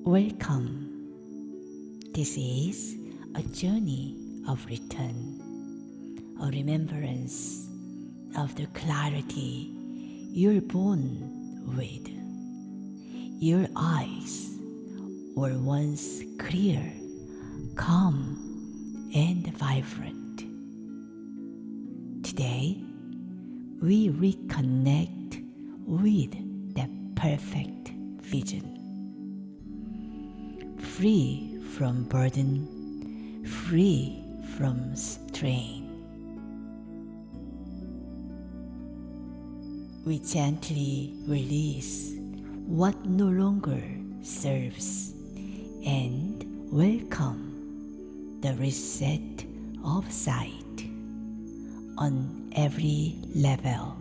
Welcome. This is a journey of return, a remembrance of the clarity you're born with. Your eyes were once clear, calm, and vibrant. Today, we reconnect with that perfect vision. Free from burden, free from strain. We gently release what no longer serves and welcome the reset of sight on every level.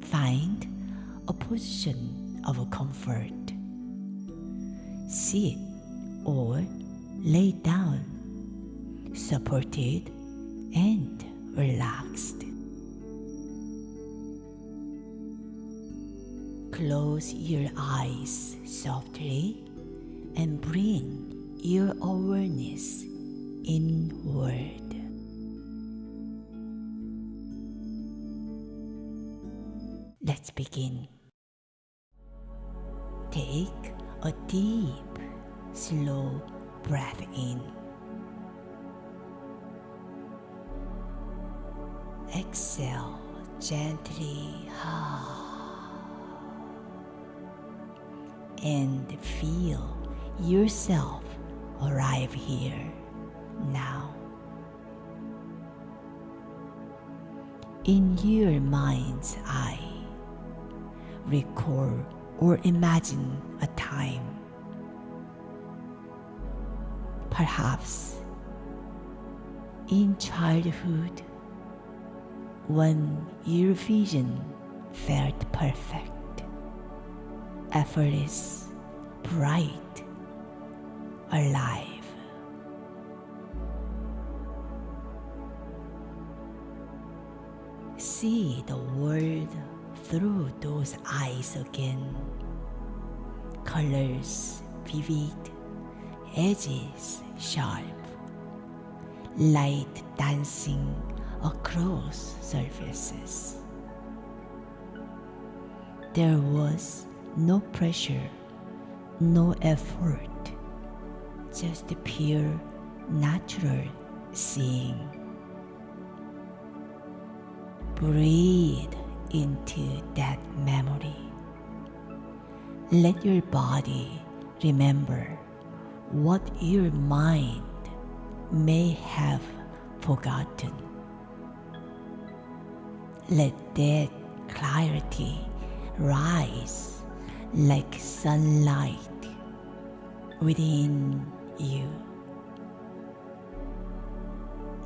Find a position of comfort. Sit or lay down, supported and relaxed. Close your eyes softly and bring your awareness inward. Let's begin. Take a deep, slow breath in. Exhale gently. And feel yourself arrive here now. In your mind's eye, recall or imagine a time, perhaps in childhood, when your vision felt perfect, effortless, bright, alive. See the world through those eyes again. Colors vivid, edges sharp, light dancing across surfaces. There was no pressure, no effort, just pure natural seeing. Breathe into that memory. Let your body remember what your mind may have forgotten. Let that clarity rise like sunlight within you.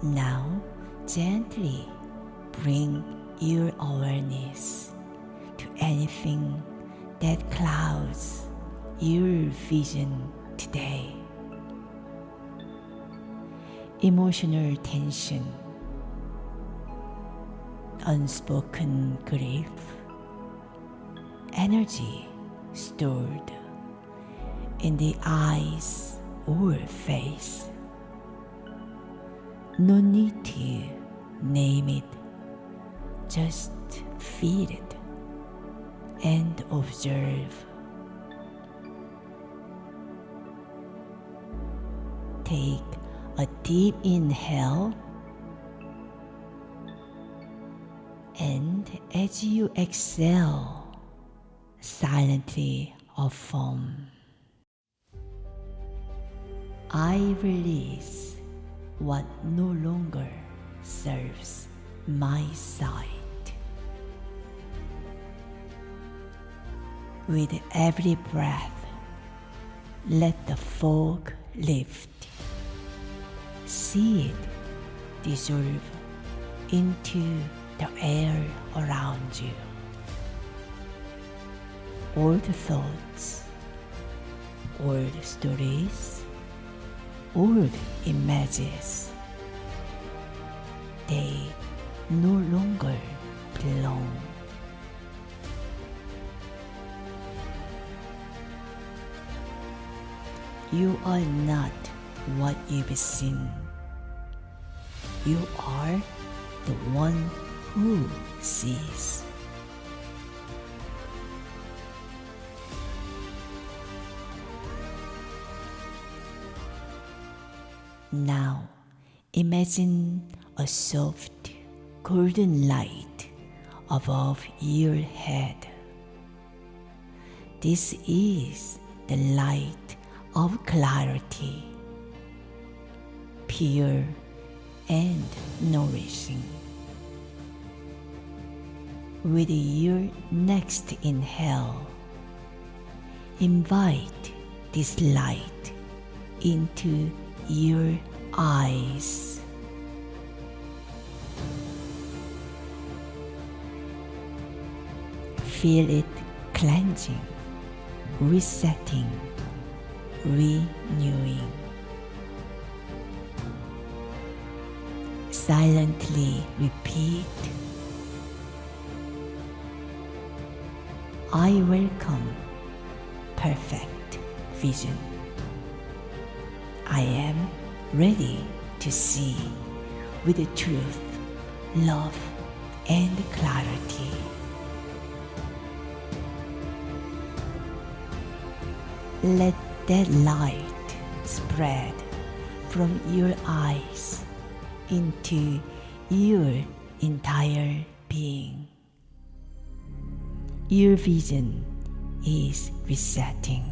Now, gently bring your awareness to anything that clouds your vision today. Emotional tension, unspoken grief, energy stored in the eyes or face. No need to name it, just feel it and observe. Take a deep inhale, and as you exhale, silently affirm, I release what no longer serves my sight. With every breath, let the fog lift. See it dissolve into the air around you. Old thoughts, old stories, old images, they no longer belong. You are not what you've seen. You are the one who sees. Now, imagine a soft golden light above your head. This is the light of clarity, pure and nourishing. With your next inhale, invite this light into your eyes. Feel it cleansing, resetting, renewing. Silently repeat, I welcome perfect vision. I am ready to see with the truth, love, and clarity. Let that light spread from your eyes into your entire being. Your vision is resetting.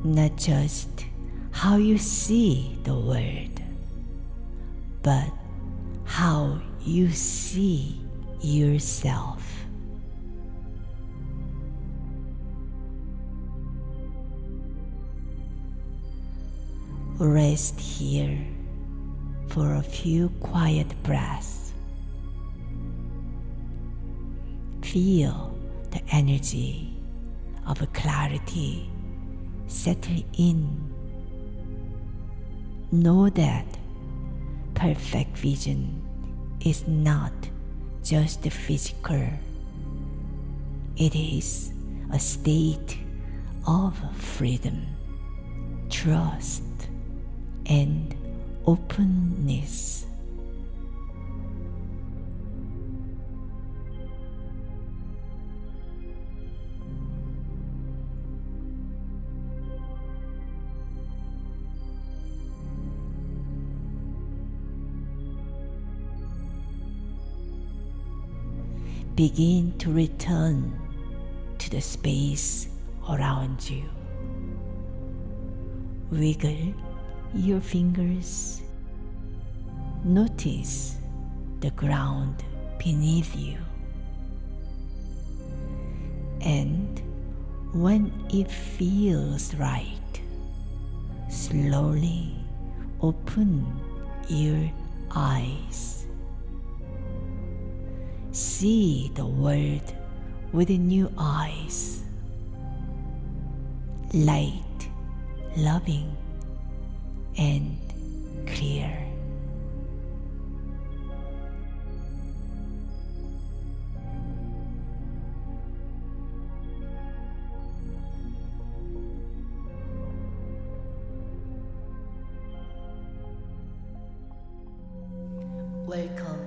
Not just how you see the world, but how you see yourself. Rest here for a few quiet breaths. Feel the energy of clarity settle in. Know that perfect vision is not just physical. It is a state of freedom, trust, and openness. Begin to return to the space around you. Wiggle your fingers. Notice the ground beneath you. And when it feels right, slowly open your eyes. See the world with new eyes. Light, loving, and clear. Welcome